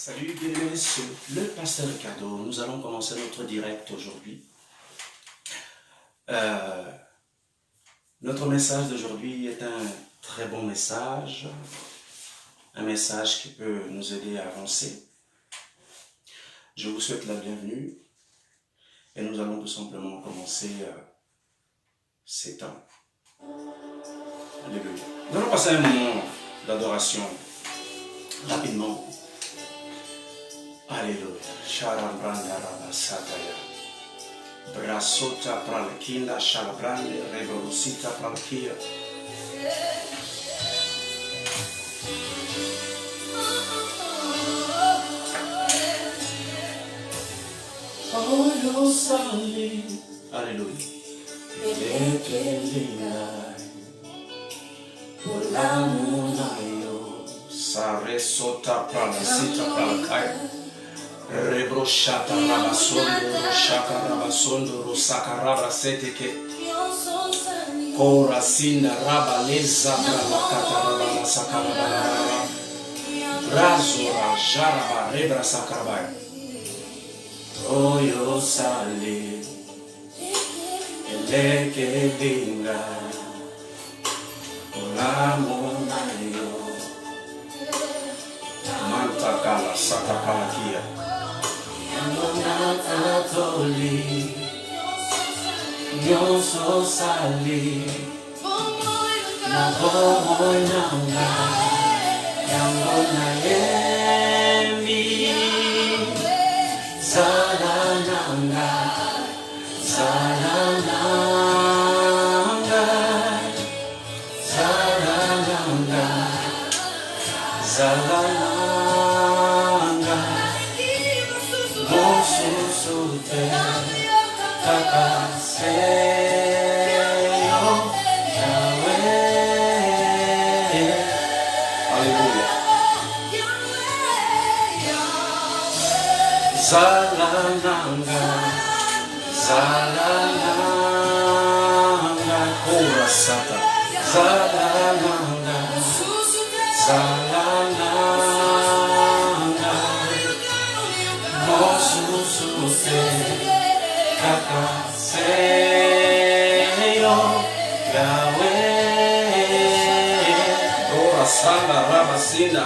Salut, bienvenue sur le Pasteur Ricardo. Nous allons commencer notre direct aujourd'hui. Notre message d'aujourd'hui est un très bon message, un message qui peut nous aider à avancer. Je vous souhaite la bienvenue et nous allons tout simplement commencer ces temps. Alléluia. Nous allons passer un moment d'adoration rapidement. Alléluia. Sharabranda rabasataya. Brasota pralkinda shalabrande revolucita pralkia. Oh, yo sali. Alléluia. Sare sota pralasita pralkaya. Rebroshata rabasondo, shaka rabasondo, rosaka rabaseteke. Kora sinda rabaleza bralakata rabala sakarabala. Brazora jaraba rebra sakarabaya. Oyo sali. Eleke dinga. Olamonayo. Mantakala sakapalakia. Atoli, yo so sali, na boy nanga, yango na yemi, salananga, salananga, salananga, salananga. Zalananga, Zalananga, Korasata, Zalananga, Zalananga, Mosususe, Kakaseyo, Yahweh, Korasanda, Rabasina,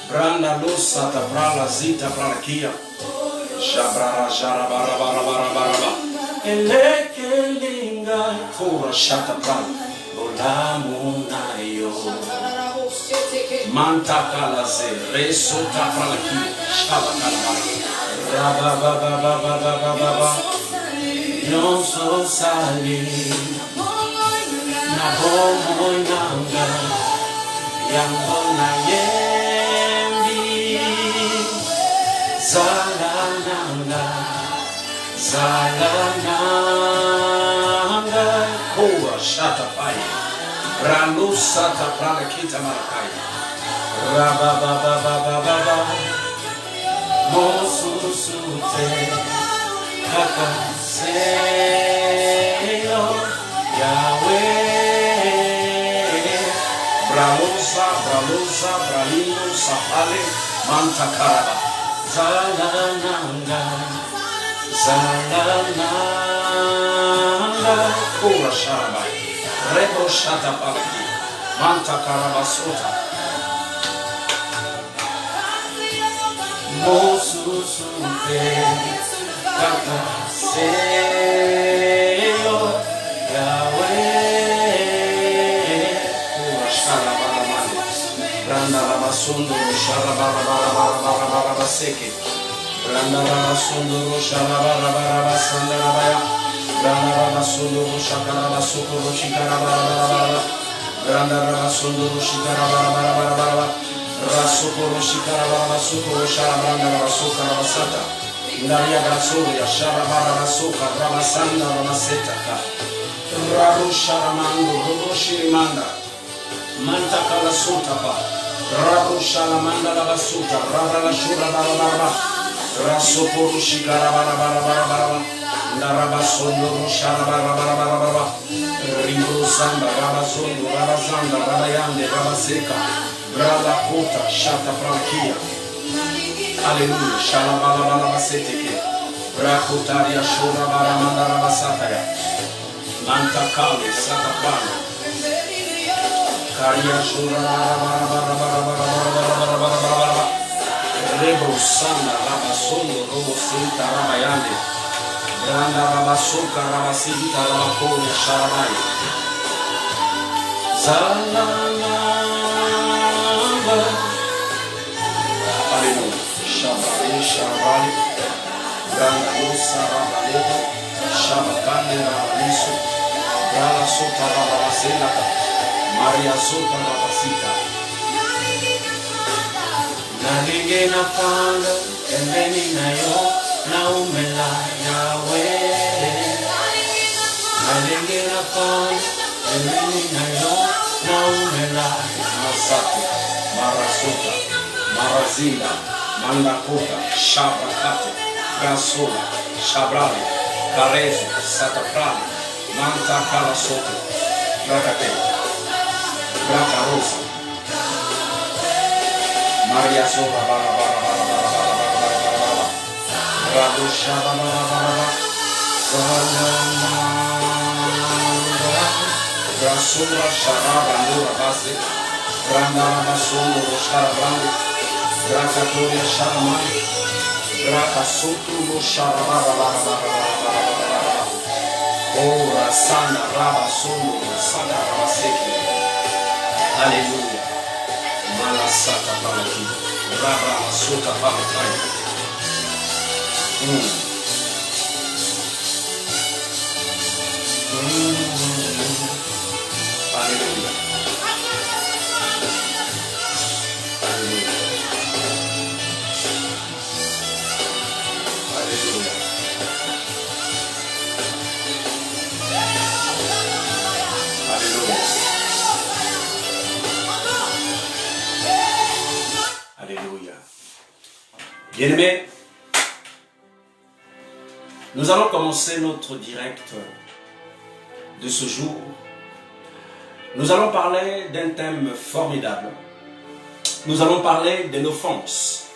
Branda Lusata, Brala Zita, Bralakia. Shabrara jarabara bara bara bara. Elekelinga kura shata pran. Olamunayo. Mantakala ze resota pralaki. Shabakala. Rabababababababa. Non so sali. Na bomo nanga. Yango na yembi. Zalananga, Zalananga, Koa Shatapai, Ralusata Pranakita Marakai, Rababababababa, Mosusute, Kakaseyo, Yahweh, Bralusa, Bralusa, Bralino, Sapale, Mantakaraba. Zalananga, Zalananga, Kura Sharabai, Rebo Shata Palaki, Manta Karabasota, Mosusute, Kakaseyo, Yahweh, Kura Sharabai, Randa Rabasundo, Sharabara Seke, Randa Rabasundo, Sharabara Sandarabaya, Randa Rabasundo, Shakarabasuko, Shikarabara, Randa Rabasundo, Shikarabara, Rasuko, Shikarabara, Suko, Sharabanda Rasuka Rabasata, Naria Rasuya, Sharabara Rasuka, Rabasanda Ramaseta, Rabu Sharamando, Rubu Shirimanda, Manta Kalasutapa. Rabu Shalamanda la Basuta, Rabala Shura Barabara, Rasopuru Shikara Barabara, Narabasondo Sharabara, Ringo Samba, Rabasondo, Rabazanda, Rabayande, Rabaseka, Brada Kota, Shata Frankia, Alléluia. Shalabalabalabasiteke. Rakotaria shurabaramandarabasataya. Mantakali satapana. Karia shurabarabarabarabarabarabarabarabarabarabarabarabarabarabarabara. Rebo sana rabasondo robo sinta rabayande. Randa rabasuka rabasinta rabakole sharabai. Zalala. Alléluia. Shabali, Shabali, Randa Lusa Rabaleta, Shabakande Rabalisu, Rala Sota Rabaselaka, Maria Sota Rabasita. Naligena Panda, Emeni Nayo, Naumela Yahweh. Naligena Panda, Emeni Nayo, Naumela Masatu, Marasuta. Marazinda, Mandakota, Shabrakate, Gasola, Shabrali, Karezo, Sataprali, Manta Kalasoto, Brakate, Brakarosa, Maria Sola, Rado Shabara, Rasura Shabara, Nura Base, Brandana Sondo, Sharabrandi. Grakatoria Sharamai, Grakasotu Sharabara, Ora Sana Rabasono, Sana Rabaseki. Alléluia. Malasata Palaki, Rabba Sota Palakai. Alléluia. Alléluia. Bien-aimés, nous allons commencer notre direct de ce jour. Nous allons parler d'un thème formidable. Nous allons parler de l'offense.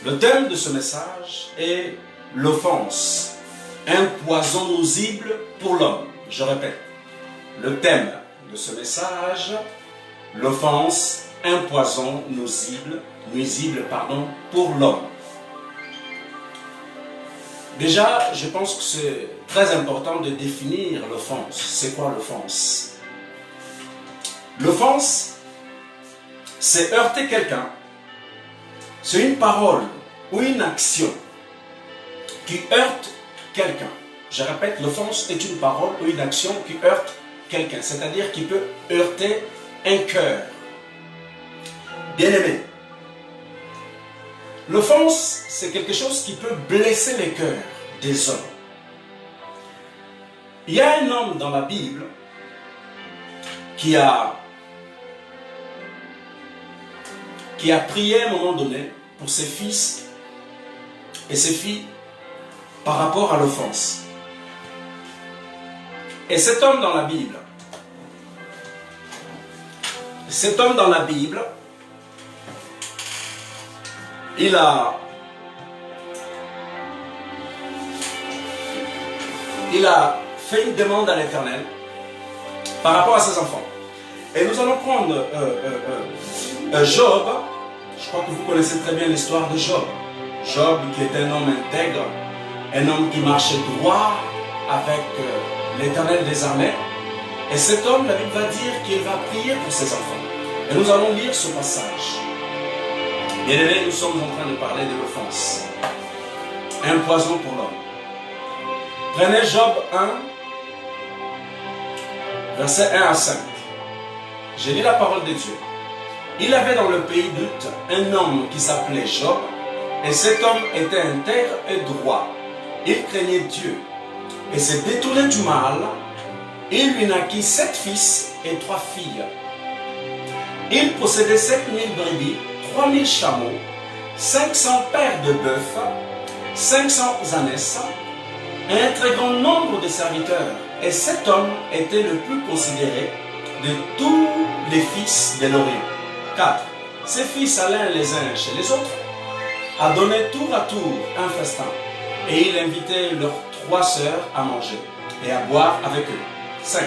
Le thème de ce message est l'offense, un poison nuisible pour l'homme. Je répète, le thème de ce message, l'offense, un poison nuisible pour l'homme. Déjà, je pense que c'est très important de définir l'offense. C'est quoi l'offense? L'offense, c'est heurter quelqu'un. C'est une parole ou une action qui heurte quelqu'un. Je répète, l'offense est une parole ou une action qui heurte quelqu'un, c'est-à-dire qui peut heurter un cœur. Bien-aimé, l'offense, c'est quelque chose qui peut blesser les cœurs des hommes. Il y a un homme dans la Bible qui a prié à un moment donné pour ses fils et ses filles par rapport à l'offense. Et cet homme dans la Bible, il a fait une demande à l'Éternel par rapport à ses enfants. Et nous allons prendre Job. Je crois que vous connaissez très bien l'histoire de Job. Job qui est un homme intègre, un homme qui marchait droit avec l'Éternel des armées. Et cet homme, la Bible va dire qu'il va prier pour ses enfants. Et nous allons lire ce passage. Bien aimé, nous sommes en train de parler de l'offense. Un poison pour l'homme. Prenez Job 1, versets 1 à 5. J'ai lu la parole de Dieu. Il avait dans le pays d'Ut un homme qui s'appelait Job, et cet homme était intègre et droit. Il craignait Dieu et s'est détourné du mal. Il lui naquit 7 fils et 3 filles. Il possédait 7000 brebis, 3000 chameaux, 500 paires de bœufs, 500 ânesses, et un très grand nombre de serviteurs. Et cet homme était le plus considéré de tous les fils de l'Orient. 4. Ses fils allaient les uns chez les autres a donné tour à tour un festin, et il invitait leurs 3 sœurs à manger et à boire avec eux. 5.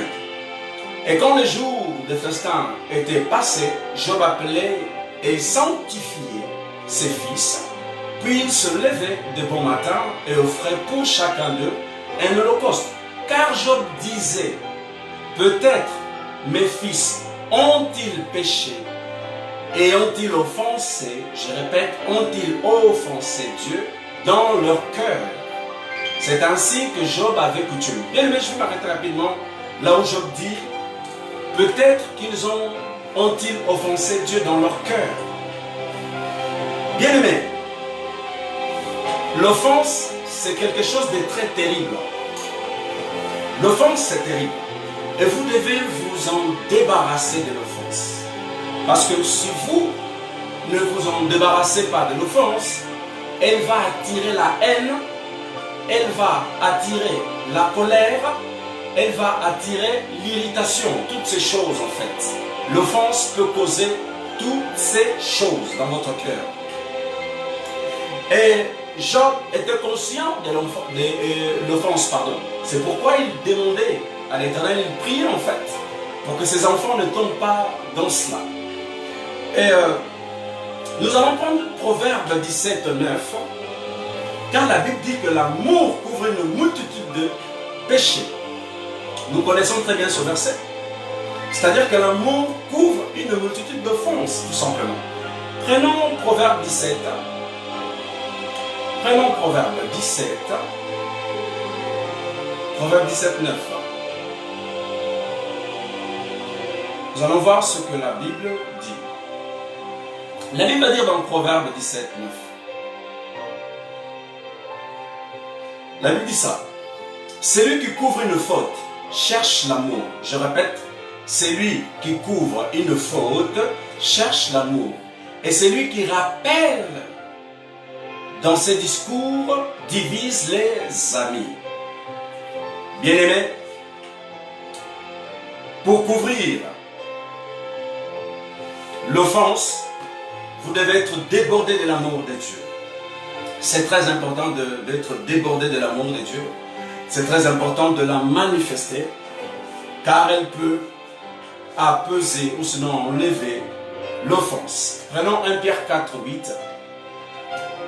Et quand les jours de festin étaient passés, Job appelait et sanctifiait ses fils, puis il se levait de bon matin et offrait pour chacun d'eux un holocauste. Car Job disait, peut-être mes fils ont-ils péché et ont-ils offensé, je répète, ont-ils offensé Dieu dans leur cœur? C'est ainsi que Job avait coutume. Bien aimé, je vais m'arrêter rapidement là où Job dit, peut-être qu'ils ont-ils offensé Dieu dans leur cœur. Bien aimé, l'offense, c'est quelque chose de très terrible. L'offense, c'est terrible. Et vous devez vous en débarrasser de l'offense. Parce que si vous ne vous en débarrassez pas de l'offense, elle va attirer la haine, elle va attirer la colère, elle va attirer l'irritation, toutes ces choses en fait. L'offense peut causer toutes ces choses dans votre cœur. Et Job était conscient de l'offense, C'est pourquoi il demandait à l'Éternel, il priait en fait, pour que ses enfants ne tombent pas dans cela. Et nous allons prendre Proverbe 17, 9, car la Bible dit que l'amour couvre une multitude de péchés. Nous connaissons très bien ce verset. C'est-à-dire que l'amour couvre une multitude d'offenses, tout simplement. Prenons Proverbe 17. Prenons Proverbe 17. Proverbe 17, 9. Nous allons voir ce que la Bible dit. La Bible va dire dans Proverbe 17, 9. La Bible dit ça. Celui qui couvre une faute cherche l'amour. Je répète, celui qui couvre une faute cherche l'amour. Et celui qui rappelle dans ses discours divise les amis. Bien-aimés, pour couvrir l'offense, vous devez être débordé de l'amour de Dieu. C'est très important d'être débordé de l'amour de Dieu. C'est très important de la manifester, car elle peut apaiser ou sinon enlever l'offense. Prenons 1 Pierre 4, 8.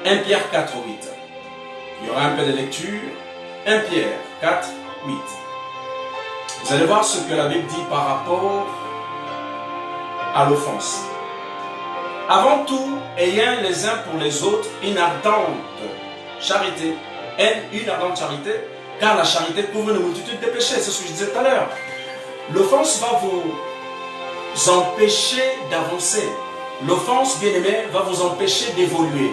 1 Pierre 4, 8. Il y aura un peu de lecture. 1 Pierre 4, 8. Vous allez voir ce que la Bible dit par rapport à l'offense. Avant tout, ayant les uns pour les autres une ardente charité, une ardente charité, car la charité couvre une multitude de péchés. C'est ce que je disais tout à l'heure. L'offense va vous empêcher d'avancer. L'offense, bien-aimé, va vous empêcher d'évoluer.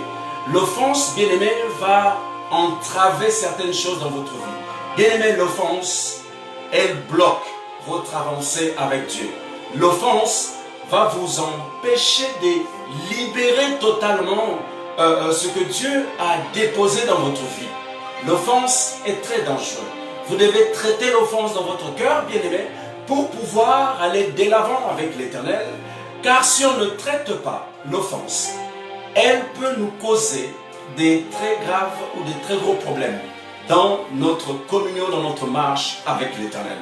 L'offense, bien-aimé, va entraver certaines choses dans votre vie. Bien-aimé, l'offense, elle bloque votre avancée avec Dieu. L'offense va vous empêcher de libérer totalement ce que Dieu a déposé dans votre vie. L'offense est très dangereuse. Vous devez traiter l'offense dans votre cœur, bien-aimé, pour pouvoir aller de l'avant avec l'Éternel. Car si on ne traite pas l'offense, elle peut nous causer des très graves ou des très gros problèmes dans notre communion, dans notre marche avec l'Éternel.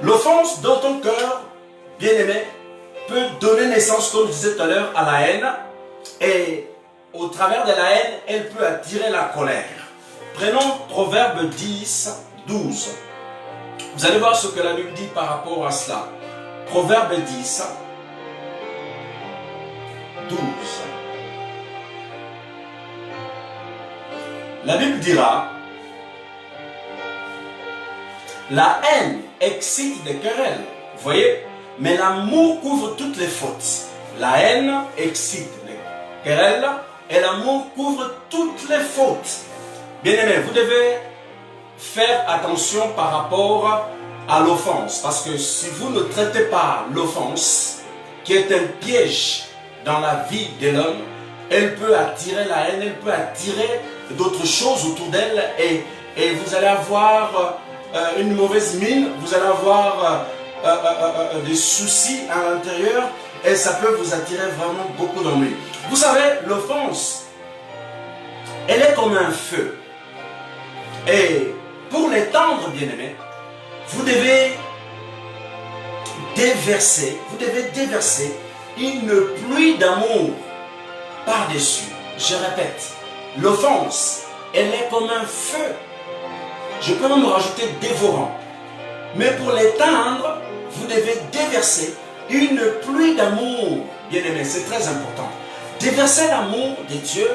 L'offense dans ton cœur, bien-aimé, peut donner naissance, comme je disais tout à l'heure, à la haine. Et au travers de la haine, elle peut attirer la colère. Prenons Proverbe 10, 12. Vous allez voir ce que la Bible dit par rapport à cela. Proverbe 10, 12. La Bible dira, la haine excite des querelles. Vous voyez? Mais l'amour couvre toutes les fautes. La haine excite les querelles et l'amour couvre toutes les fautes. Bien-aimés, vous devez faire attention par rapport à l'offense. Parce que si vous ne traitez pas l'offense, qui est un piège dans la vie de l'homme, elle peut attirer la haine, elle peut attirer d'autres choses autour d'elle et vous allez avoir une mauvaise mine, vous allez avoir des soucis à l'intérieur et ça peut vous attirer vraiment beaucoup d'ennuis. Vous savez, l'offense elle est comme un feu. Et pour l'étendre, bien-aimés, vous devez déverser une pluie d'amour par-dessus. Je répète, l'offense, elle est comme un feu. Je peux même rajouter dévorant. Mais pour l'éteindre, vous devez déverser une pluie d'amour. Bien-aimés, c'est très important. Déverser l'amour de Dieu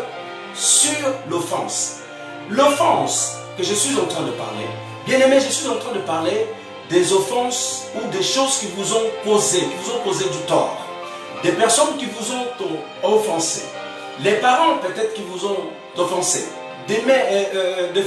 sur l'offense. L'offense que je suis en train de parler, bien-aimés, je suis en train de parler des offenses ou des choses qui vous ont causé du tort. Des personnes qui vous ont offensé. Les parents peut-être qui vous ont offensé. Des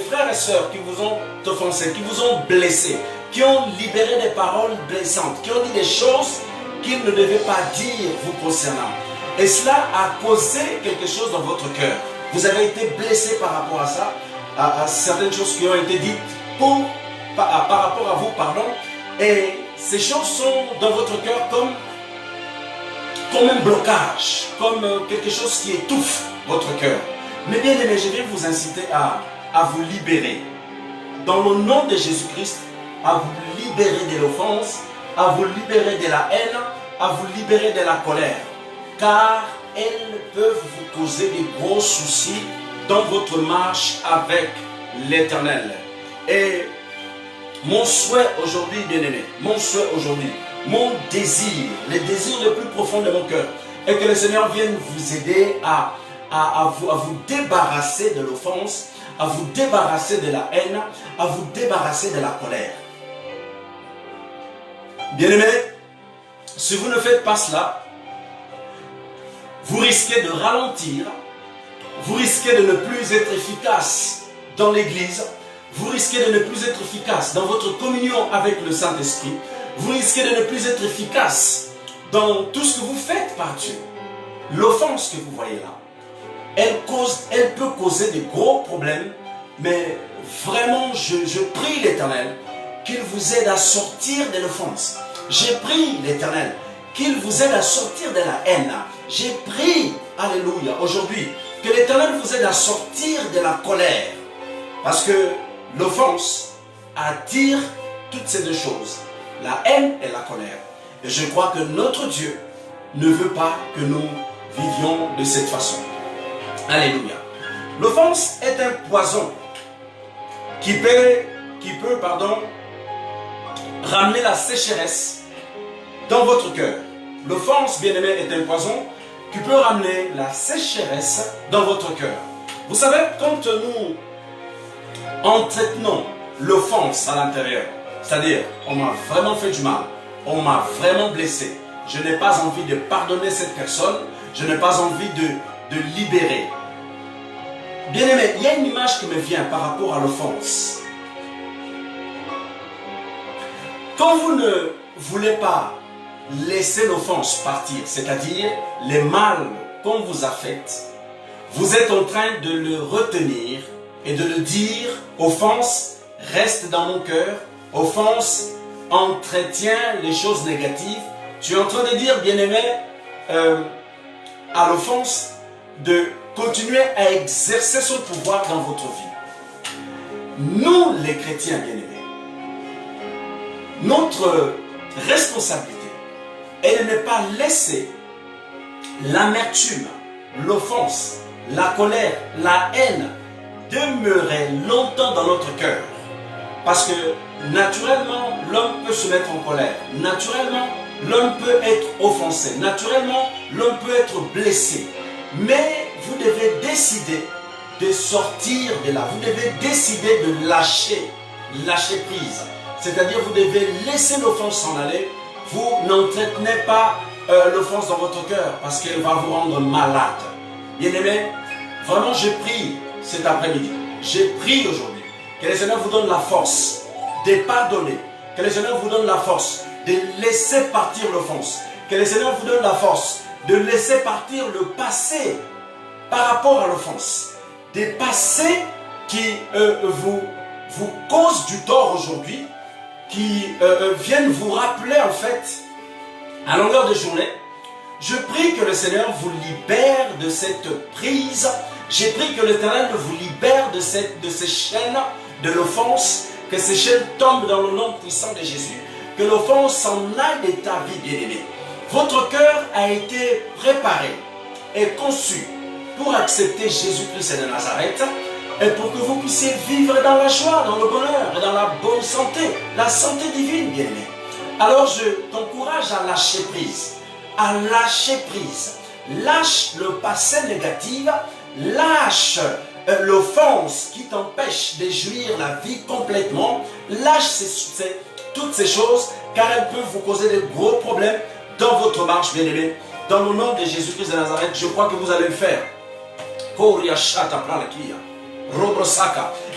frères et sœurs qui vous ont offensé, qui vous ont blessé, qui ont libéré des paroles blessantes, qui ont dit des choses qu'ils ne devaient pas dire vous concernant. Et cela a causé quelque chose dans votre cœur. Vous avez été blessé par rapport à ça, à certaines choses qui ont été dites par rapport à vous, pardon. Et ces choses sont dans votre cœur comme un blocage, comme quelque chose qui étouffe votre cœur. Mais bien aimé, je vais vous inciter à vous libérer. Dans le nom de Jésus-Christ, à vous libérer de l'offense, à vous libérer de la haine, à vous libérer de la colère. Car elles peuvent vous causer des gros soucis dans votre marche avec l'Éternel. Et mon souhait aujourd'hui, bien-aimé, mon souhait aujourd'hui, mon désir, le désir le plus profond de mon cœur, est que le Seigneur vienne vous aider à vous débarrasser de l'offense, à vous débarrasser de la haine, à vous débarrasser de la colère. Bien-aimé, si vous ne faites pas cela, vous risquez de ralentir, vous risquez de ne plus être efficace dans l'église, vous risquez de ne plus être efficace dans votre communion avec le Saint-Esprit, vous risquez de ne plus être efficace dans tout ce que vous faites par Dieu. L'offense que vous voyez là, elle peut causer des gros problèmes, mais vraiment je prie l'Éternel qu'il vous aide à sortir de l'offense. J'ai pris l'Éternel qu'il vous aide à sortir de la haine. J'ai pris, alléluia, aujourd'hui, que l'Éternel vous aide à sortir de la colère. Parce que l'offense attire toutes ces deux choses, la haine et la colère. Et je crois que notre Dieu ne veut pas que nous vivions de cette façon. Alléluia. L'offense est un poison qui peut ramener la sécheresse dans votre cœur. L'offense, bien-aimé, est un poison qui peut ramener la sécheresse dans votre cœur. Vous savez, quand nous entretenons l'offense à l'intérieur, c'est-à-dire, on m'a vraiment fait du mal, on m'a vraiment blessé, je n'ai pas envie de pardonner cette personne, je n'ai pas envie de libérer. Bien-aimé, il y a une image qui me vient par rapport à l'offense. Quand vous ne voulez pas laisser l'offense partir, c'est-à-dire les mal qu'on vous a fait, vous êtes en train de le retenir et de le dire, offense reste dans mon cœur, offense entretient les choses négatives. Tu es en train de dire, bien-aimé, à l'offense de continuer à exercer son pouvoir dans votre vie. Nous, les chrétiens bien-aimés, notre responsabilité est de ne pas laisser l'amertume, l'offense, la colère, la haine demeurer longtemps dans notre cœur. Parce que naturellement, l'homme peut se mettre en colère. Naturellement, l'homme peut être offensé. Naturellement, l'homme peut être blessé. Mais vous devez décider de sortir de là. Vous devez décider de lâcher prise. C'est-à-dire, vous devez laisser l'offense s'en aller. Vous n'entretenez pas l'offense dans votre cœur parce qu'elle va vous rendre malade. Bien-aimés, vraiment, je prie cet après-midi. Je prie aujourd'hui que le Seigneur vous donne la force de pardonner. Que le Seigneur vous donne la force de laisser partir l'offense. Que le Seigneur vous donne la force de laisser partir le passé par rapport à l'offense. Des passés qui vous causent du tort aujourd'hui, qui viennent vous rappeler en fait, à longueur de journée. Je prie que le Seigneur vous libère de cette prise, J'ai pris que l'Éternel vous libère de ces chaînes de l'offense, que ces chaînes tombent dans le nom puissant de Jésus, que l'offense s'en aille de ta vie, bien-aimé. Votre cœur a été préparé et conçu pour accepter Jésus-Christ de Nazareth et pour que vous puissiez vivre dans la joie, dans le bonheur et dans la bonne santé, la santé divine, bien-aimé. Alors je t'encourage à lâcher prise, à lâcher prise. Lâche le passé négatif, lâche l'offense qui t'empêche de jouir la vie complètement. Lâche toutes ces choses, car elles peuvent vous causer de gros problèmes dans votre marche, bien-aimé. Dans le nom de Jésus-Christ de Nazareth, je crois que vous allez le faire.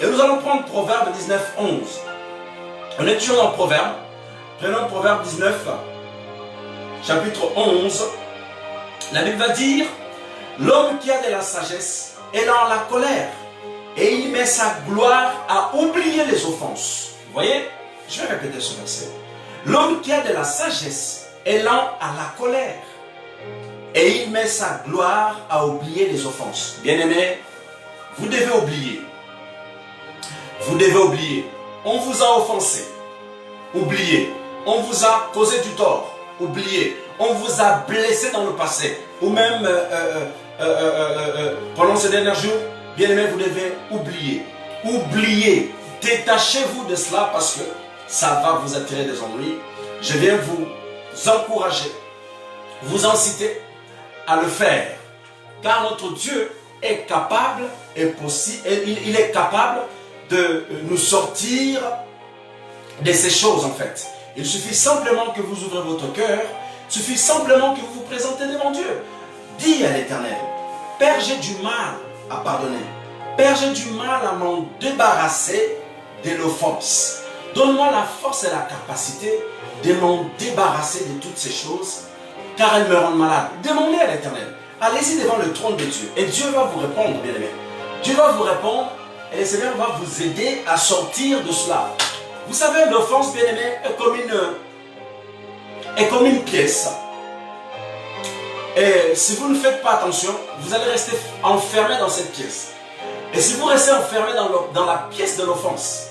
Et nous allons prendre Proverbe 19, 11. On est toujours dans Proverbe. Prenons Proverbe 19, chapitre 11. La Bible va dire, l'homme qui a de la sagesse est dans la colère et il met sa gloire à oublier les offenses. Vous voyez, je vais répéter ce verset. L'homme qui a de la sagesse est lent à la colère et il met sa gloire à oublier les offenses. Bien-aimés, vous devez oublier. Vous devez oublier. On vous a offensé. Oubliez. On vous a causé du tort. Oubliez. On vous a blessé dans le passé. Ou même pendant ces derniers jours, bien-aimés, vous devez oublier. Oubliez. Détachez-vous de cela parce que ça va vous attirer des ennuis. Je viens vous encourager, vous inciter à le faire. Car notre Dieu est capable, il est capable de nous sortir de ces choses en fait. Il suffit simplement que vous ouvrez votre cœur, il suffit simplement que vous vous présentez devant Dieu. Dis à l'Éternel, Père, j'ai du mal à pardonner. Père, j'ai du mal à m'en débarrasser de l'offense. Donne-moi la force et la capacité de m'en débarrasser de toutes ces choses, car elles me rendent malade. Demandez à l'Éternel. Allez-y devant le trône de Dieu et Dieu va vous répondre, bien-aimé. Dieu va vous répondre et le Seigneur va vous aider à sortir de cela. Vous savez, l'offense, bien-aimé, est comme une pièce. Et si vous ne faites pas attention, vous allez rester enfermé dans cette pièce. Et si vous restez enfermé dans la pièce de l'offense,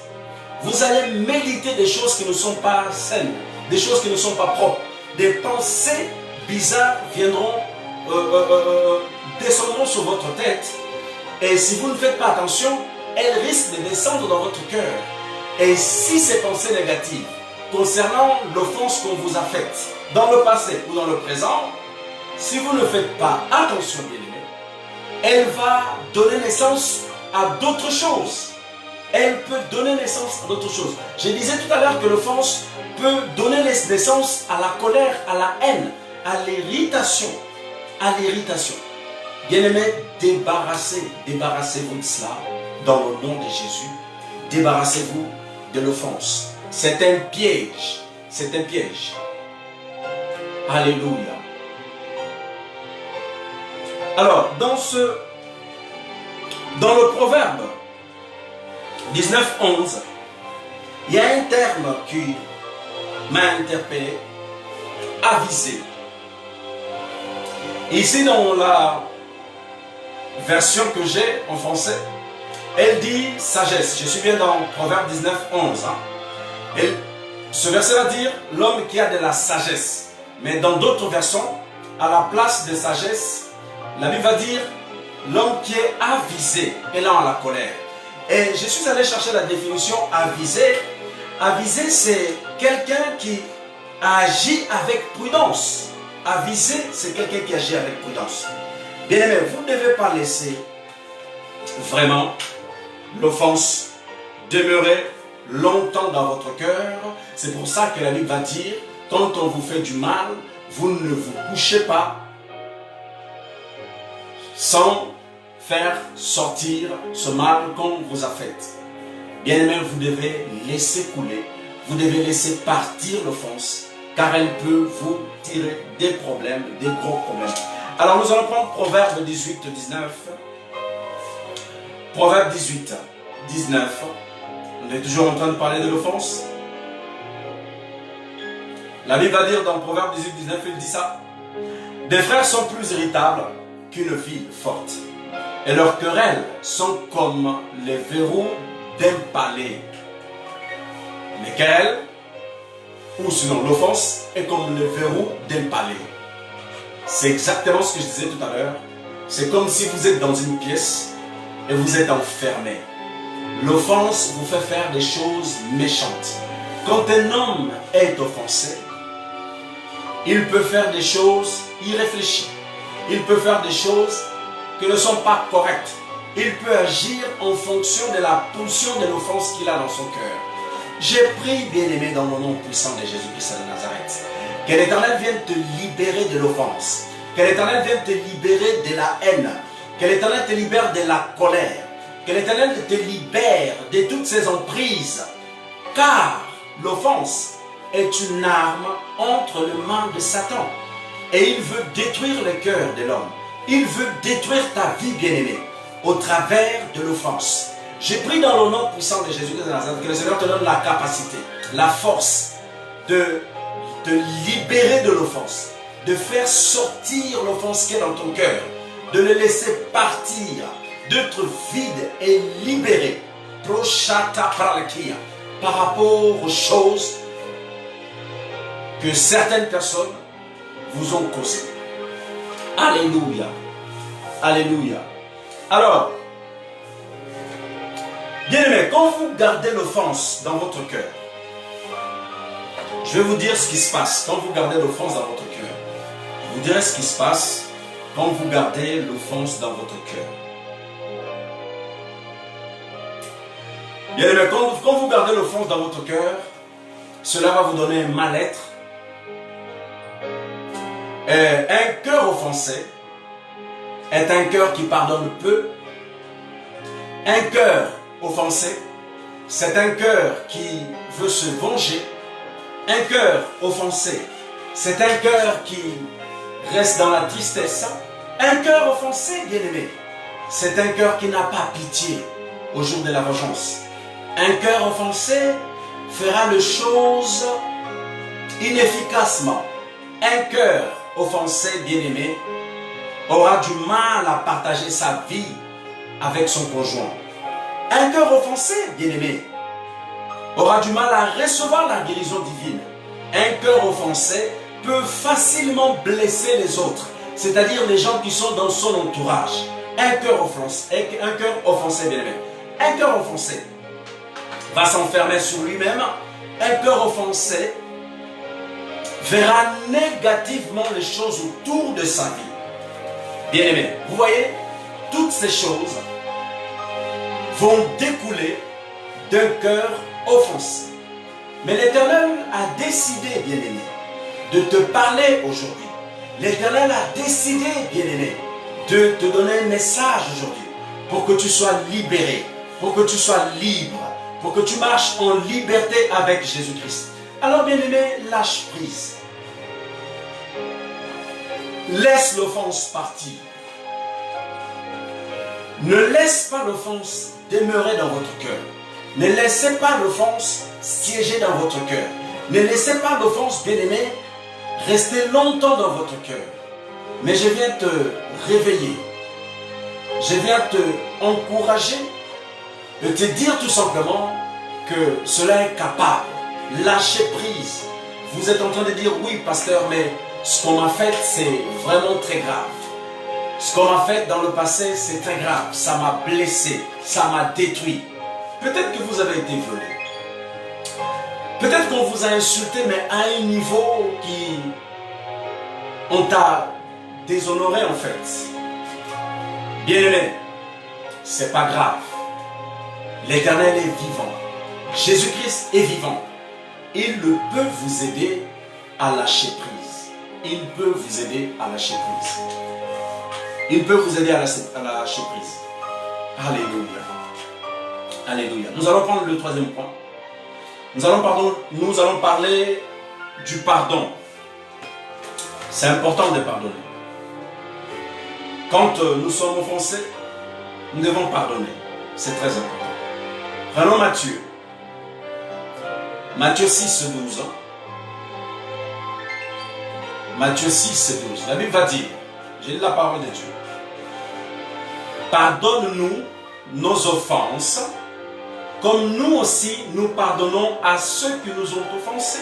vous allez méditer des choses qui ne sont pas saines, des choses qui ne sont pas propres. Des pensées bizarres descendront sur votre tête. Et si vous ne faites pas attention, elles risquent de descendre dans votre cœur. Et si ces pensées négatives concernant l'offense qu'on vous a faite dans le passé ou dans le présent, si vous ne faites pas attention, bien-aimé, elle va donner naissance à d'autres choses. Elle peut donner naissance à d'autres choses. Je disais tout à l'heure que l'offense peut donner naissance à la colère, à la haine, à l'irritation. À l'irritation. Bien-aimés, débarrassez-vous de cela dans le nom de Jésus. Débarrassez-vous de l'offense. C'est un piège. C'est un piège. Alléluia. Alors, dans le Proverbe 19, 11, il y a un terme qui m'a interpellé, aviser. Ici, dans la version que j'ai en français, elle dit sagesse. Je suis bien dans Proverbe 19, 11. Et ce verset va dire l'homme qui a de la sagesse. Mais dans d'autres versions, à la place de sagesse, la Bible va dire l'homme qui est avisé et là en la colère. Et je suis allé chercher la définition avisé. Avisé, c'est quelqu'un qui agit avec prudence. Avisé, c'est quelqu'un qui agit avec prudence. Bien aimé, vous ne devez pas laisser vraiment l'offense demeurer longtemps dans votre cœur. C'est pour ça que la Bible va dire, quand on vous fait du mal, vous ne vous couchez pas sans faire sortir ce mal qu'on vous a fait. Bien aimé, vous devez laisser couler, vous devez laisser partir l'offense, car elle peut vous tirer des problèmes, des gros problèmes. Alors nous allons prendre Proverbe 18, 19. Proverbe 18, 19. On est toujours en train de parler de l'offense. La Bible va dire dans Proverbe 18, 19, il dit ça. Des frères sont plus irritables qu'une fille forte. Et leurs querelles sont comme les verrous d'un palais, lesquels, ou sinon l'offense, est comme le verrou d'un palais. C'est exactement ce que je disais tout à l'heure. C'est comme si vous êtes dans une pièce et vous êtes enfermé. L'offense vous fait faire des choses méchantes. Quand un homme est offensé, il peut faire des choses irréfléchies. Il peut faire des choses qui ne sont pas correctes. Il peut agir en fonction de la pulsion de l'offense qu'il a dans son cœur. J'ai prié, bien-aimé, dans le nom puissant de Jésus-Christ de Nazareth, que l'Éternel vienne te libérer de l'offense, que l'Éternel vienne te libérer de la haine, que l'Éternel te libère de la colère, que l'Éternel te libère de toutes ces emprises, car l'offense est une arme entre les mains de Satan. Et il veut détruire le cœur de l'homme. Il veut détruire ta vie, bien-aimée, au travers de l'offense. J'ai pris dans le nom puissant de Jésus de Nazareth que le Seigneur te donne la capacité, la force de te libérer de l'offense, de faire sortir l'offense qui est dans ton cœur, de le laisser partir, d'être vide et libéré par rapport aux choses que certaines personnes vous ont causées. Alléluia. Alléluia. Alors, bien-aimé, quand vous gardez l'offense dans votre cœur, je vais vous dire ce qui se passe quand vous gardez l'offense dans votre cœur. Je vous dirai ce qui se passe quand vous gardez l'offense dans votre cœur. Bien-aimé, quand vous gardez l'offense dans votre cœur, cela va vous donner un mal-être. Un cœur offensé est un cœur qui pardonne peu. Un cœur offensé, c'est un cœur qui veut se venger. Un cœur offensé, c'est un cœur qui reste dans la tristesse. Un cœur offensé, bien-aimé, c'est un cœur qui n'a pas pitié au jour de la vengeance. Un cœur offensé fera les choses inefficacement. Un cœur offensé, bien-aimé, aura du mal à partager sa vie avec son conjoint. Un cœur offensé, bien-aimé, aura du mal à recevoir la guérison divine. Un cœur offensé peut facilement blesser les autres, c'est-à-dire les gens qui sont dans son entourage. Un cœur offensé, bien-aimé, un cœur offensé va s'enfermer sur lui-même. Un cœur offensé verra négativement les choses autour de sa vie. Bien-aimé, vous voyez, toutes ces choses vont découler d'un cœur offensé. Mais l'Éternel a décidé, bien-aimé, de te parler aujourd'hui. L'Éternel a décidé, bien-aimé, de te donner un message aujourd'hui pour que tu sois libéré, pour que tu sois libre, pour que tu marches en liberté avec Jésus-Christ. Alors, bien-aimé, lâche prise. Laisse l'offense partir. Ne laisse pas l'offense demeurer dans votre cœur. Ne laissez pas l'offense siéger dans votre cœur. Ne laissez pas l'offense, bien-aimé, rester longtemps dans votre cœur. Mais je viens te réveiller. Je viens te encourager et te dire tout simplement que cela est capable. Lâchez prise. Vous êtes en train de dire, oui, pasteur, mais ce qu'on m'a fait, c'est vraiment très grave. Ce qu'on m'a fait dans le passé, c'est très grave. Ça m'a blessé, ça m'a détruit. Peut-être que vous avez été violé. Peut-être qu'on vous a insulté, mais à un niveau qui... on t'a déshonoré en fait. Bien-aimé, c'est pas grave. L'Éternel est vivant. Jésus-Christ est vivant. Il peut vous aider à lâcher prise. Il peut vous aider à lâcher prise. Il peut vous aider à lâcher prise. Alléluia. Alléluia. Nous allons prendre le troisième point. Nous allons parler du pardon. C'est important de pardonner. Quand nous sommes offensés, nous devons pardonner. C'est très important. Prenons Matthieu. Matthieu 6, 12. Matthieu 6, 12. La Bible va dire, j'ai lu la parole de Dieu. pardonne-nous nos offenses, comme nous aussi nous pardonnons à ceux qui nous ont offensés.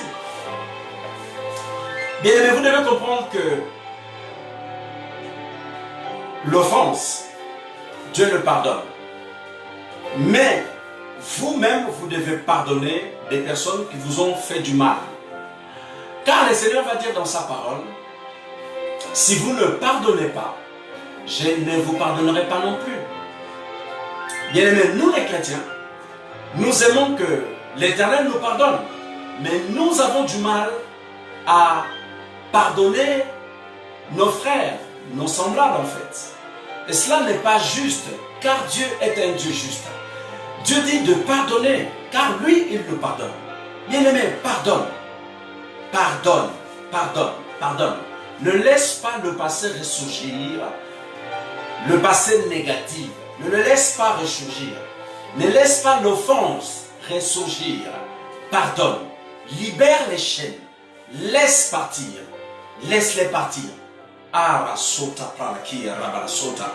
Bien aimé, vous devez comprendre que l'offense, Dieu le pardonne. Mais vous-même, vous devez pardonner des personnes qui vous ont fait du mal. Car le Seigneur va dire dans sa parole, si vous ne pardonnez pas, je ne vous pardonnerai pas non plus. Bien aimé, nous les chrétiens, nous aimons que l'Éternel nous pardonne. Mais nous avons du mal à pardonner nos frères, nos semblables en fait. Et cela n'est pas juste, car Dieu est un Dieu juste. Dieu dit de pardonner, car lui, il nous pardonne. Bien-aimé, pardonne. Pardonne, pardonne, pardonne. Ne laisse pas le passé ressurgir, le passé négatif. Ne le laisse pas ressurgir. Ne laisse pas l'offense ressurgir. Pardonne. Libère les chaînes. Laisse partir. Laisse-les partir. Ara sota prala kia rabala sota.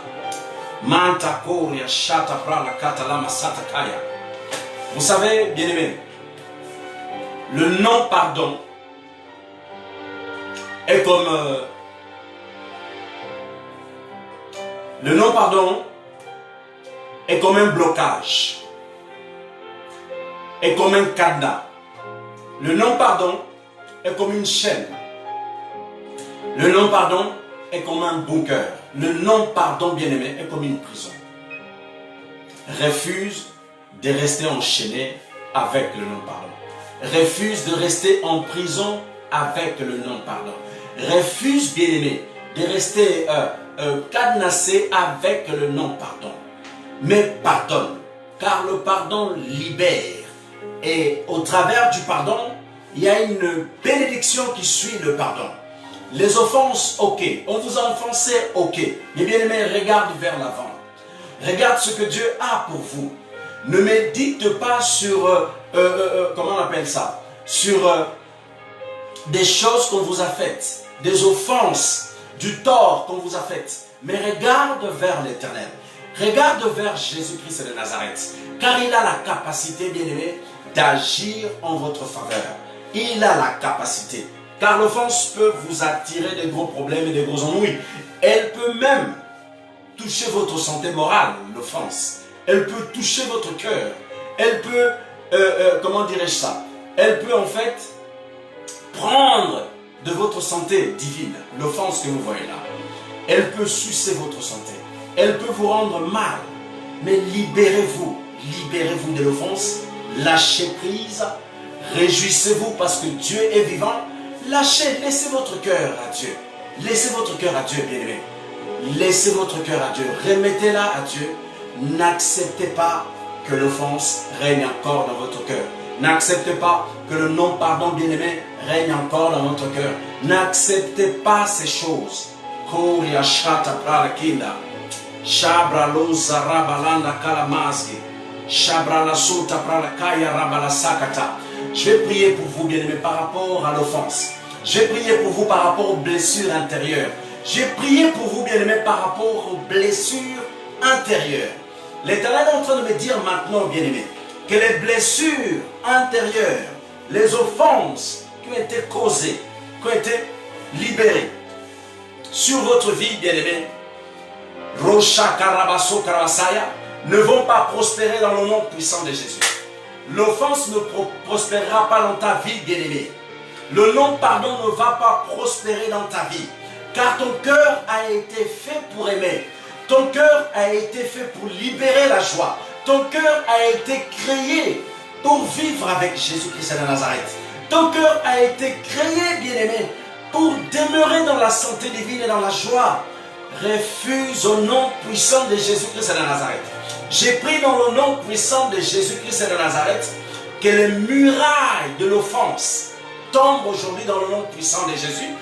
Manta koria shata prala katalama sata kaya. Vous savez, bien-aimés, le non-pardon est comme le non-pardon est comme un blocage, est comme un cadenas. Le non-pardon est comme une chaîne. Le non-pardon est comme un bunker. Le non-pardon, bien-aimé, est comme une prison. Refuse de rester enchaîné avec le non-pardon. Refuse de rester en prison avec le non-pardon. Refuse, bien-aimé, de rester cadenassé avec le non-pardon. Mais pardonne, car le pardon libère. Et au travers du pardon, il y a une bénédiction qui suit le pardon. Les offenses, ok. On vous a offensé, ok. Mais bien aimé, regarde vers l'avant. Regarde ce que Dieu a pour vous. Ne médite pas sur, comment on appelle ça? Sur des choses qu'on vous a faites, des offenses, du tort qu'on vous a fait. Mais regarde vers l'Éternel. Regarde vers Jésus-Christ de Nazareth. Car il a la capacité, bien aimé, d'agir en votre faveur. Il a la capacité. Car l'offense peut vous attirer des gros problèmes et des gros ennuis. Elle peut même toucher votre santé morale, l'offense. Elle peut toucher votre cœur. Elle peut, comment dirais-je ça? Elle peut en fait prendre de votre santé divine, l'offense que vous voyez là. Elle peut sucer votre santé. Elle peut vous rendre mal. Mais libérez-vous. Libérez-vous de l'offense. Lâchez prise. Réjouissez-vous parce que Dieu est vivant. Lâchez, laissez votre cœur à Dieu. Laissez votre cœur à Dieu, bien-aimé. Laissez votre cœur à Dieu. Remettez-la à Dieu. N'acceptez pas que l'offense règne encore dans votre cœur. N'acceptez pas que le non-pardon, bien-aimé, règne encore dans votre cœur. N'acceptez pas ces choses. Koria shata prala kinda. Shabra loza rabalanda kalamazgi. Shabra la sota prala kaya rabala sakata. Je vais prier pour vous, bien-aimés, par rapport à l'offense. Je vais prier pour vous par rapport aux blessures intérieures. Je vais prier pour vous, bien-aimés, par rapport aux blessures intérieures. L'Éternel est en train de me dire maintenant, bien-aimés, que les blessures intérieures, les offenses qui ont été causées, qui ont été libérées sur votre vie, bien-aimés, Rocha Karabaso Karabasaya, ne vont pas prospérer dans le nom puissant de Jésus. L'offense ne prospérera pas dans ta vie, bien-aimé. Le non-pardon ne va pas prospérer dans ta vie. Car ton cœur a été fait pour aimer. Ton cœur a été fait pour libérer la joie. Ton cœur a été créé pour vivre avec Jésus-Christ de Nazareth. Ton cœur a été créé, bien-aimé, pour demeurer dans la santé divine et dans la joie. Refuse au nom puissant de Jésus-Christ de Nazareth. J'ai pris dans le nom puissant de Jésus-Christ de Nazareth que les murailles de l'offense tombent aujourd'hui dans le nom puissant de Jésus.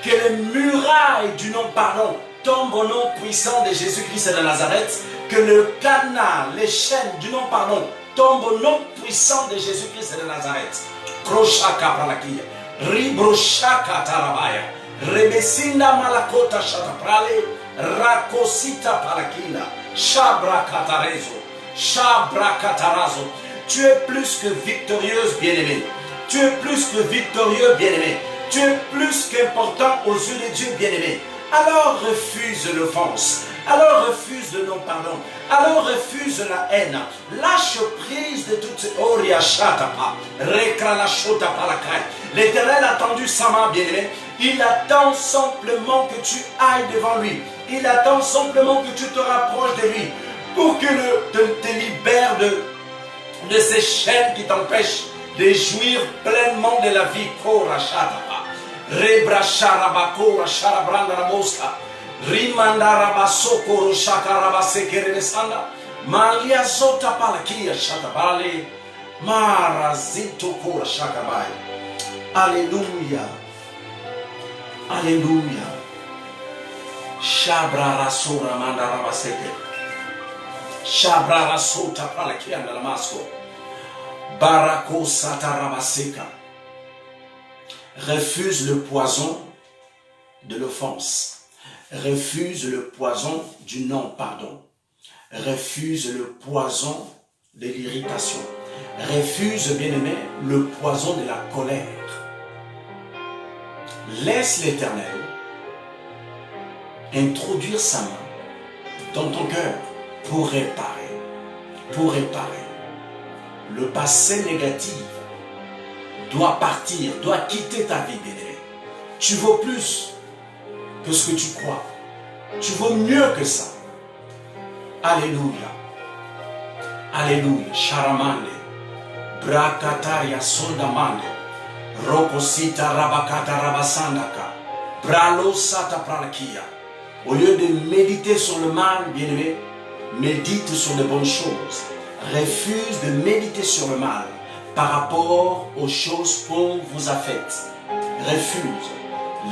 Que les murailles du non-pardon tombent au nom puissant de Jésus-Christ de Nazareth. Que le cadenas, les chaînes du non-pardon tombent au nom puissant de Jésus-Christ de Nazareth. Kroshaka pralakia, ribroshaka tarabaya, Rebesinda malakota shataprale. Rakosita palakina. Shabra katarezo. Shabra katarazo. Tu es plus que victorieuse, bien-aimée. Tu es plus que victorieux, bien-aimé. Tu es plus qu'important aux yeux de Dieu, bien-aimé. Alors refuse l'offense. Alors refuse le non-pardon. Alors refuse la haine. Lâche prise de toutes ces... L'Éternel a tendu sa main, bien-aimé. Il attend simplement que tu ailles devant lui. Il attend simplement que tu te rapproches de lui. Pour qu'il te libère de ces chaînes qui t'empêchent de jouir pleinement de la vie. Kora shatapa. Rebra sharabako sharabranda raboska. Rimanda rabasoko shakarabaseke rebesanda. Malia zota palakia shatabale. Marazito kora shakabai. Alléluia. Alléluia. Shabra rasura manda rabaseke. Shabra rasota palakia ndalamasko. Barako satarabaseka. Refuse le poison de l'offense. Refuse le poison du non-pardon. Refuse le poison de l'irritation. Refuse, bien-aimé, le poison de la colère. Laisse l'Éternel introduire sa main dans ton cœur pour réparer. Pour réparer. Le passé négatif doit partir, doit quitter ta vie, bien-aimé. Tu vaux plus que ce que tu crois. Tu vaux mieux que ça. Alléluia. Alléluia. Sharamande. Brakataria sondamande. Rokosita rabakata rabasandaka. Bralo sata pralakia. Au lieu de méditer sur le mal, bien-aimé, médite sur les bonnes choses. Refuse de méditer sur le mal par rapport aux choses qu'on vous a faites. Refuse.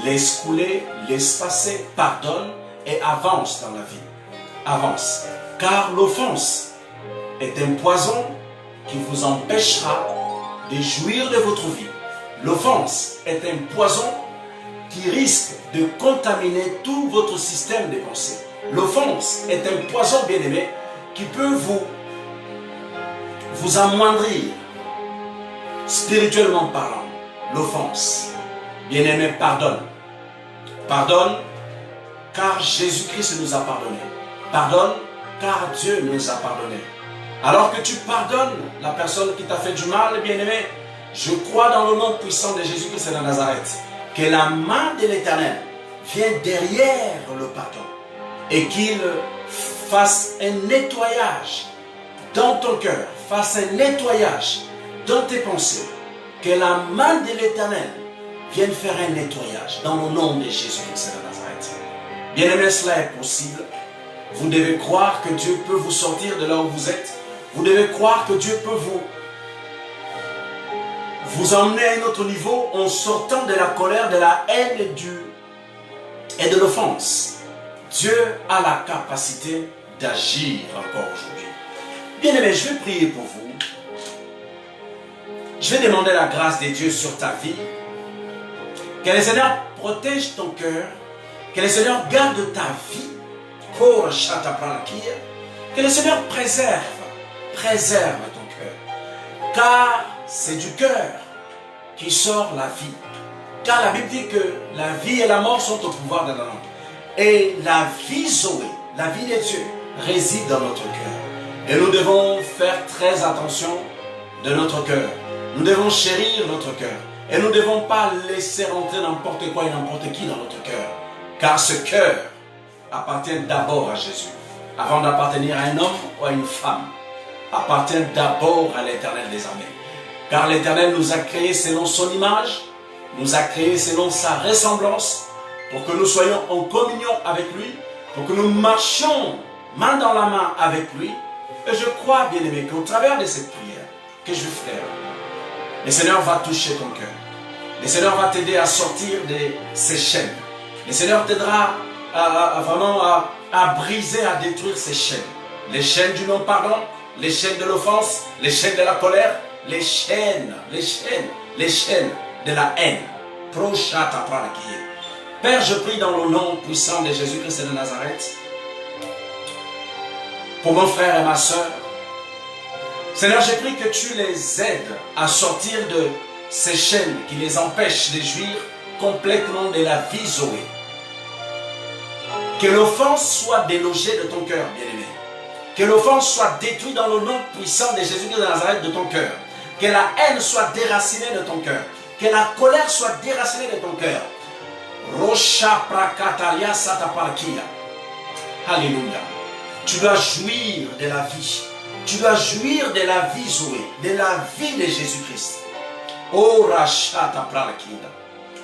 Laisse couler, laisse passer, pardonne et avance dans la vie. Avance. Car l'offense est un poison qui vous empêchera de jouir de votre vie. L'offense est un poison qui risque de contaminer tout votre système de pensée. L'offense est un poison, bien-aimé, qui peut vous amoindrir, spirituellement parlant. L'offense. Bien-aimé, pardonne. Pardonne, car Jésus-Christ nous a pardonné. Pardonne, car Dieu nous a pardonné. Alors que tu pardonnes la personne qui t'a fait du mal, bien-aimé, je crois dans le nom puissant de Jésus-Christ de Nazareth, que la main de l'Éternel vienne derrière le pardon et qu'il fasse un nettoyage dans ton cœur, fasse un nettoyage dans tes pensées, que la main de l'Éternel vienne faire un nettoyage dans le nom de Jésus-Christ de Nazareth. Bien-aimé, cela est possible. Vous devez croire que Dieu peut vous sortir de là où vous êtes. Vous devez croire que Dieu peut vous emmener à un autre niveau en sortant de la colère, de la haine et de l'offense. Dieu a la capacité d'agir encore aujourd'hui. Bien-aimé, je vais prier pour vous. Je vais demander la grâce de Dieu sur ta vie. Que le Seigneur protège ton cœur. Que le Seigneur garde ta vie. Que le Seigneur préserve ton cœur. Car c'est du cœur qui sort la vie. Car la Bible dit que la vie et la mort sont au pouvoir de la langue. Et la vie Zoé, la vie de Dieu, réside dans notre cœur. Et nous devons faire très attention de notre cœur. Nous devons chérir notre cœur. Et nous ne devons pas laisser rentrer n'importe quoi et n'importe qui dans notre cœur. Car ce cœur appartient d'abord à Jésus. Avant d'appartenir à un homme ou à une femme, appartient d'abord à l'Éternel des armées. Car l'Éternel nous a créés selon son image, nous a créés selon sa ressemblance, pour que nous soyons en communion avec lui, pour que nous marchions main dans la main avec lui. Et je crois, bien-aimé, qu'au travers de cette prière que je vais faire, le Seigneur va toucher ton cœur. Le Seigneur va t'aider à sortir de ces chaînes. Le Seigneur t'aidera à briser, à détruire ces chaînes. Les chaînes du non-pardon, les chaînes de l'offense, les chaînes de la colère, les chaînes de la haine. Père, je prie dans le nom puissant de Jésus-Christ de Nazareth, pour mon frère et ma soeur. Seigneur, je prie que tu les aides à sortir de ces chaînes qui les empêchent de jouir complètement de la vie Zoé. Que l'offense soit délogée de ton cœur, bien-aimé. Que l'offense soit détruite dans le nom puissant de Jésus-Christ de Nazareth de ton cœur. Que la haine soit déracinée de ton cœur. Que la colère soit déracinée de ton cœur. Rocha prakatalia satapalkia. Alléluia. Tu dois jouir de la vie. Tu dois jouir de la vie Zoé, de la vie de Jésus-Christ. Oh Rachata Pralakida.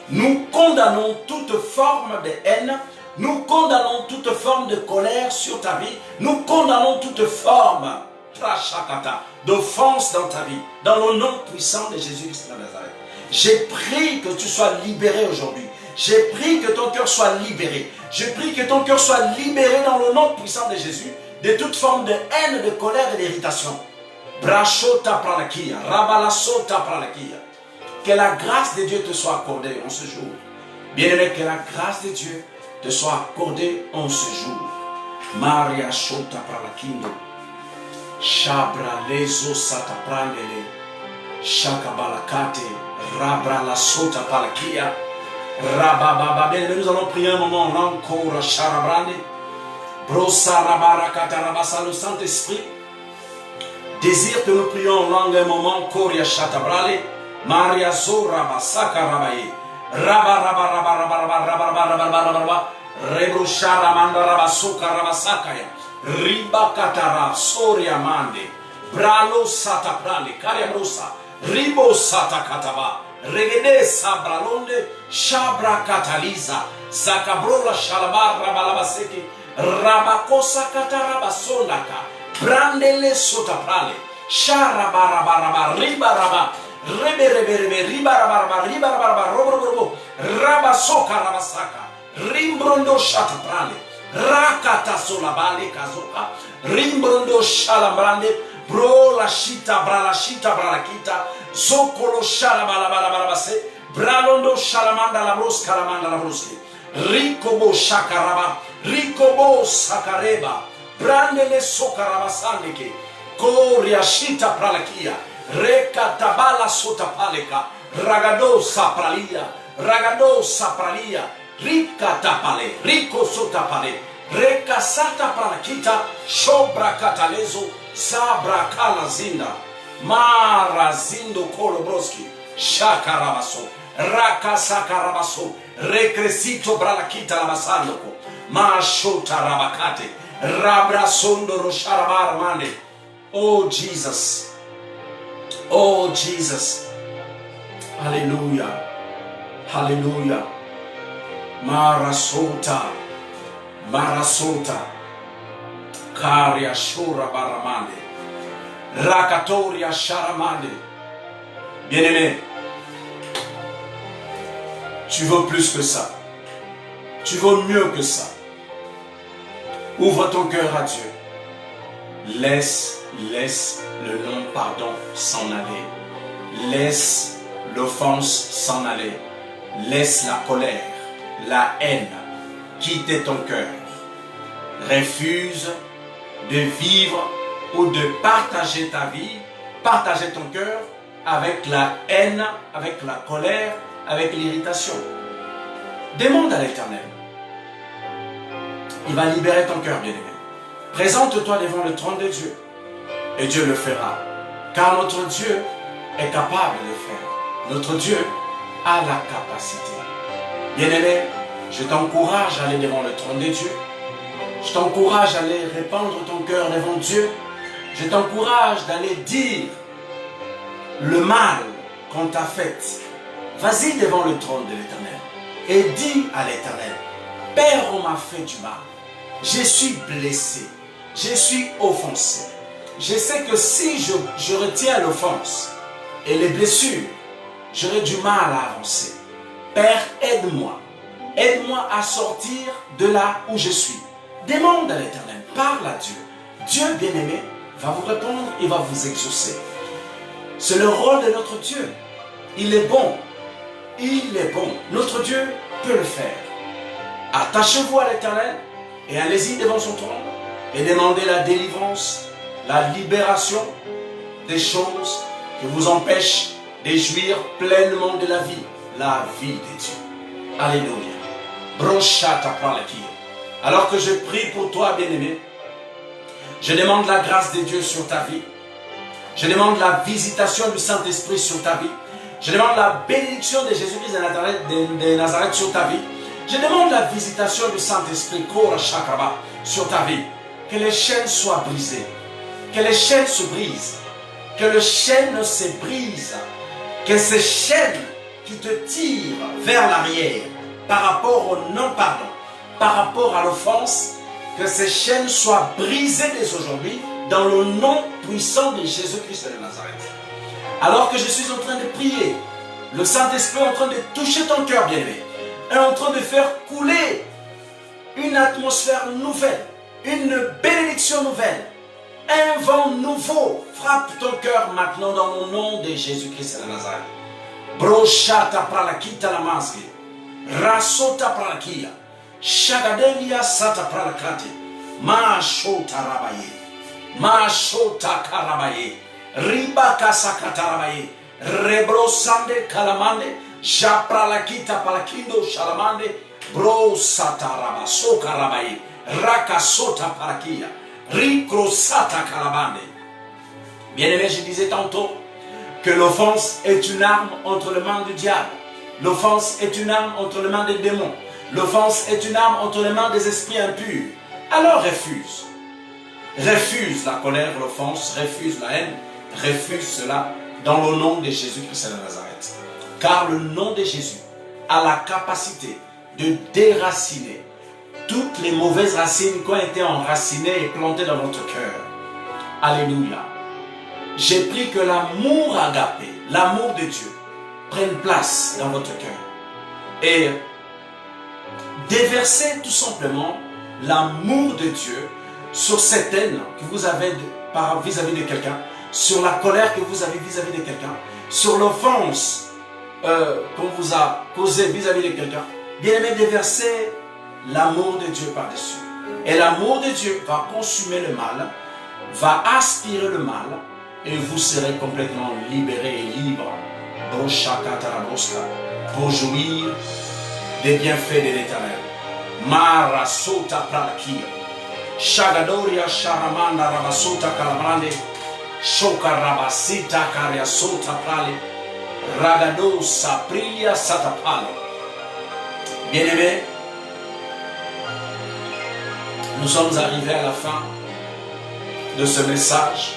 Nous condamnons toute forme de haine. Nous condamnons toute forme de colère sur ta vie. Nous condamnons toute forme d'offense dans ta vie. Dans le nom puissant de Jésus-Christ de Nazareth. J'ai prié que tu sois libéré aujourd'hui. J'ai prié que ton cœur soit libéré. Je prie que ton cœur soit libéré dans le nom puissant de Jésus de toute forme de haine, de colère et d'irritation. Brachota pralakia, rabalasota pralakia. Que la grâce de Dieu te soit accordée en ce jour. Bien-aimé, que la grâce de Dieu te soit accordée en ce jour. Maria shota pralakindo. Shabra lezo sata prandele. Shakabalakate. Rabra la sota pralakia. Rabababa. Bien-aimé, nous allons prier un moment encore. Sharabrande. Brosa rabarakata rabasa, le Saint-Esprit désire que nous prions en langue un moment. Koria shatabrale. Maria Zora Basaka Rabaye Raba Raba Raba Raba Raba Raba Raba Raba Raba Raba Rebusha Ramanda Rabasuka Rabasakaya Riba Katara Soria Mande Bralo Sata Prale Karia Brusa Ribo Sata Kataba Regede Sabralonde Shabra Kataliza Zakabrola Shalabar Rabalabaseki Rabakosa Katarabasondaka Brandele Sota Prale Sharabaraba Riba Raba Rebe rebe rebe riba raba riba raba robo raba soka raba saka rimbrondo shata prale rakata solabale kazoka rimbrondo shalambrande bro la shita brala kita zokolo shalabala bala se bralondo shalamanda la bros kalamanda la broski rikobo shakaraba rikobo sakareba brandele soka raba sandeke koria shita pralakia Rekatabala sotapaleka, ragado sapralia, rika tapale, rico sotapale, rekasata pranakita, shobra katalezo, sabra kalazinda, marazindo kolobroski, shakarabaso, rakasakarabaso, recresito bralakita labasandoko, mashota rabakate, rabrasondo rosharabarmane. Oh Jesus. Oh Jesus. Hallelujah. Hallelujah. Marasota. Karia shura baramande. Rakatoria sharamande. Bien-aimé, tu veux plus que ça. Tu veux mieux que ça. Ouvre ton cœur à Dieu. Laisse le non-pardon s'en aller. Laisse l'offense s'en aller. Laisse la colère, la haine quitter ton cœur. Refuse de vivre ou de partager ta vie, partager ton cœur avec la haine, avec la colère, avec l'irritation. Demande à l'Éternel. Il va libérer ton cœur, bien-aimé. Présente-toi devant le trône de Dieu et Dieu le fera. Car notre Dieu est capable de le faire. Notre Dieu a la capacité. Bien-aimé, je t'encourage à aller devant le trône de Dieu. Je t'encourage à aller répandre ton cœur devant Dieu. Je t'encourage d'aller dire le mal qu'on t'a fait. Vas-y devant le trône de l'Éternel et dis à l'Éternel, Père, on m'a fait du mal. Je suis blessé. Je suis offensé. Je sais que si je retiens l'offense et les blessures, j'aurai du mal à avancer. Père, aide-moi. Aide-moi à sortir de là où je suis. Demande à l'Éternel. Parle à Dieu. Dieu bien-aimé va vous répondre et va vous exaucer. C'est le rôle de notre Dieu. Il est bon. Il est bon. Notre Dieu peut le faire. Attachez-vous à l'Éternel et allez-y devant son trône et demandez la délivrance, la libération des choses qui vous empêchent de jouir pleinement de la vie de Dieu. Alléluia. Brochata pralakia. Alors que je prie pour toi, bien-aimé, je demande la grâce de Dieu sur ta vie. Je demande la visitation du Saint-Esprit sur ta vie. Je demande la bénédiction de Jésus-Christ de Nazareth sur ta vie. Je demande la visitation du Saint-Esprit sur ta vie. Que les chaînes soient brisées. Que les chaînes se brisent. Que les chaînes se brisent. Que ces chaînes qui te tirent vers l'arrière par rapport au non-pardon, par rapport à l'offense, que ces chaînes soient brisées dès aujourd'hui dans le nom puissant de Jésus-Christ de Nazareth. Alors que je suis en train de prier, le Saint-Esprit est en train de toucher ton cœur, bien-aimé, est en train de faire couler une atmosphère nouvelle, une bénédiction nouvelle, un vent nouveau frappe ton cœur maintenant dans le nom de Jésus-Christ de Nazareth. Brochata pralakita la maske, rasota pralakia, shagadelia sata pralakate, ma shota rabaye, ma shota karabaye, ribaka sakatarabaye, rebrosande kalamande, japralakita palakindo shalamande, brosata rabaso karabaye, rakasota parakia, rikrosata kalabande. Bien-aimé, je disais tantôt que l'offense est une arme entre les mains du diable. L'offense est une arme entre les mains des démons. L'offense est une arme entre les mains des esprits impurs. Alors refuse. Refuse la colère, l'offense, refuse la haine, refuse cela dans le nom de Jésus-Christ de Nazareth. Car le nom de Jésus a la capacité de déraciner toutes les mauvaises racines qui ont été enracinées et plantées dans votre cœur. Alléluia. J'ai pris que l'amour agapé, l'amour de Dieu, prenne place dans votre cœur. Et déversez tout simplement l'amour de Dieu sur cette haine que vous avez vis-à-vis de quelqu'un, sur la colère que vous avez vis-à-vis de quelqu'un, sur l'offense qu'on vous a causée vis-à-vis de quelqu'un. Bien-aimé, déversez l'amour de Dieu par-dessus. Et l'amour de Dieu va consumer le mal, va aspirer le mal, et vous serez complètement libéré et libre pour jouir des bienfaits de l'Éternel. Mara sota prakia, shagadoria sharamanda rabasota kalabrande, shoka rabasita karia sota prale, ragado saprilia satapale. Bien-aimés, nous sommes arrivés à la fin de ce message.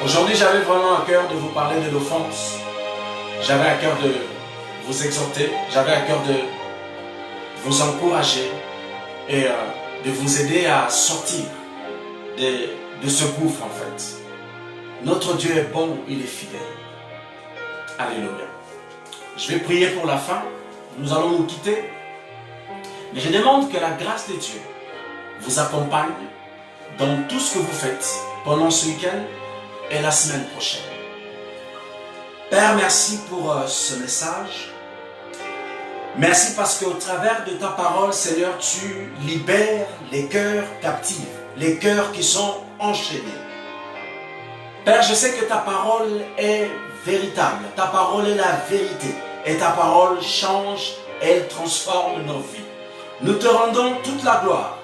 Aujourd'hui, j'avais vraiment à cœur de vous parler de l'offense. J'avais à cœur de vous exhorter. J'avais à cœur de vous encourager et de vous aider à sortir de ce gouffre, en fait. Notre Dieu est bon, il est fidèle. Alléluia. Je vais prier pour la fin. Nous allons nous quitter. Mais je demande que la grâce de Dieu vous accompagne dans tout ce que vous faites pendant ce week-end et la semaine prochaine. Père, merci pour ce message. Merci parce qu'au travers de ta parole, Seigneur, tu libères les cœurs captifs, les cœurs qui sont enchaînés. Père, je sais que ta parole est véritable, ta parole est la vérité et ta parole change, elle transforme nos vies. Nous te rendons toute la gloire.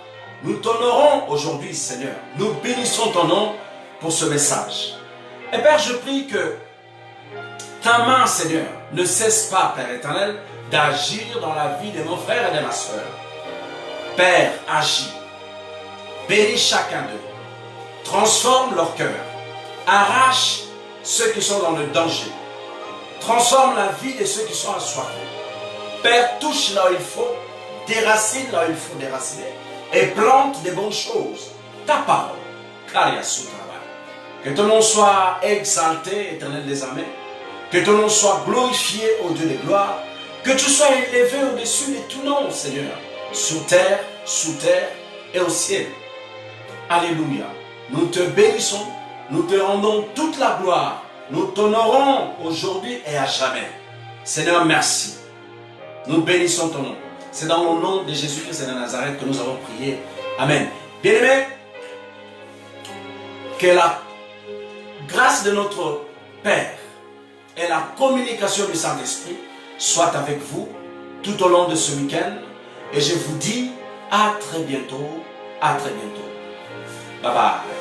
Nous t'honorons aujourd'hui, Seigneur. Nous bénissons ton nom pour ce message. Et Père, je prie que ta main, Seigneur, ne cesse pas, Père éternel, d'agir dans la vie de mon frère et de ma soeur. Père, agis. Bénis chacun d'eux. Transforme leur cœur. Arrache ceux qui sont dans le danger. Transforme la vie de ceux qui sont assoiffés. Père, touche là où il faut. Déracine là où il faut déraciner. Et plante des bonnes choses. Ta parole. Que ton nom soit exalté, éternel des armées. Que ton nom soit glorifié au Dieu de gloire. Que tu sois élevé au-dessus de tout nom, Seigneur. Sous terre et au ciel. Alléluia. Nous te bénissons. Nous te rendons toute la gloire. Nous t'honorons aujourd'hui et à jamais. Seigneur, merci. Nous bénissons ton nom. C'est dans le nom de Jésus-Christ de Nazareth que nous avons prié. Amen. Bien-aimés, que la grâce de notre Père et la communication du Saint-Esprit soient avec vous tout au long de ce week-end. Et je vous dis à très bientôt. À très bientôt. Bye bye.